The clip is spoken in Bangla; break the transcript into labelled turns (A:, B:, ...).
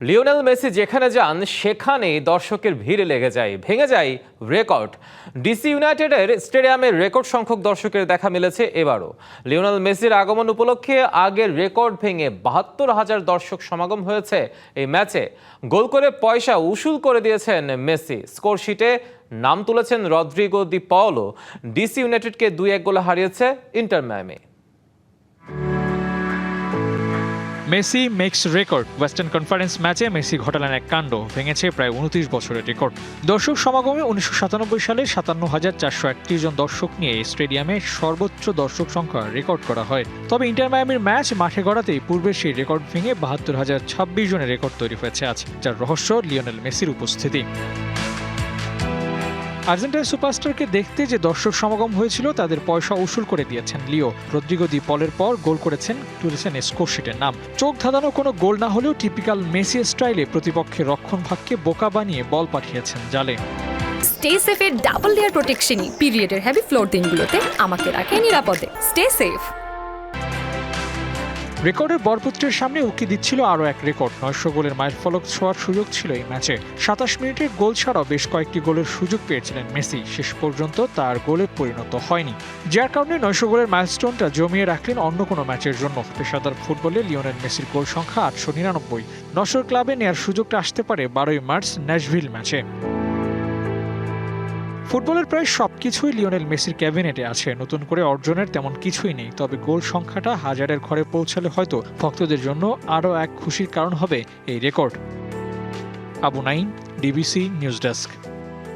A: লিওনেল মেসি যেখানে যান সেখানেই দর্শকের ভিড় লেগে যায়, ভেঙে যায় রেকর্ড। ডিসি ইউনাইটেডের স্টেডিয়ামে রেকর্ড সংখ্যক দর্শকের দেখা মিলেছে এবারও। লিওনেল মেসির আগমন উপলক্ষে আগের রেকর্ড ভেঙে ৭২,০০০ দর্শক সমাগম হয়েছে এই ম্যাচে। গোল করে পয়সা উসুল করে দিয়েছেন মেসি। স্কোরশিটে নাম তুলেছেন রদ্রিগো দি পাওলো। ডিসি ইউনাইটেডকে ২-১ গোলে হারিয়েছে Inter Miami.
B: Messi makes record. Western Conference ম্যাচে মেসি ঘটালেন এক কাণ্ড, ভেঙেছে প্রায় ২৯ বছরের রেকর্ড। দর্শক সমাগমে ১৯৯৭ সালে ৫৭,৪৩১ জন দর্শক নিয়ে স্টেডিয়ামে সর্বোচ্চ দর্শক সংখ্যা রেকর্ড করা হয়। তবে ইন্টার মায়ামির ম্যাচ মাঠে গড়াতেই পূর্বের সেই রেকর্ড ভেঙে ৭২,০২৬ জনের রেকর্ড তৈরি হয়েছে আজ, যার রহস্য লিওনেল মেসির উপস্থিতি। আর্জেন্টাইন সুপারস্টারকে দেখতে যে দর্শক সমাগম হয়েছিল তাদের পয়সা উসুল করে দিয়েছেন লিও। রদ্রিগো দি পলের পর গোল তুলেছেন স্কোরশিটের নাম। চোখ ধাঁধানো কোনো গোল না হলেও টিপিক্যাল মেসি স্টাইলে প্রতিপক্ষের রক্ষণভাগকে বোকা বানিয়ে বল পাঠিয়েছেন জালে।
C: স্টে সেফের ডাবল লেয়ার প্রোটেকশনই পিরিয়ডের হেভি ফ্লোর দিনগুলোতে আমাকে রাখে নিরাপদে। Stay safe.
B: রেকর্ডের বরপুত্রের সামনে উকি দিচ্ছিল আরও এক রেকর্ড। ৯০০ গোলের মাইলফলক ছোঁয়ার সুযোগ ছিল এই ম্যাচে। ২৭ মিনিটের গোল ছাড়াও বেশ কয়েকটি গোলের সুযোগ পেয়েছিলেন মেসি, শেষ পর্যন্ত তার গোলে পরিণত হয়নি, যার কারণে ৯০০ গোলের মাইলস্টোনটা জমিয়ে রাখলেন অন্য কোনো ম্যাচের জন্য। পেশাদার ফুটবলে লিওনেল মেসির গোল সংখ্যা ৮৯৯। নসর ক্লাবে নেয়ার সুযোগটা আসতে পারে ১২ই মার্চ ন্যাশভিল ম্যাচে। ফুটবলের প্রায় সবকিছুই লিওনেল মেসির ক্যাবিনেটে আছে, নতুন করে অর্জনের তেমন কিছুই নেই। তবে গোল সংখ্যাটা হাজারের ঘরে পৌঁছালে হয়তো ভক্তদের জন্য আরও এক খুশির কারণ হবে এই record. Abu Naim, DBC news desk.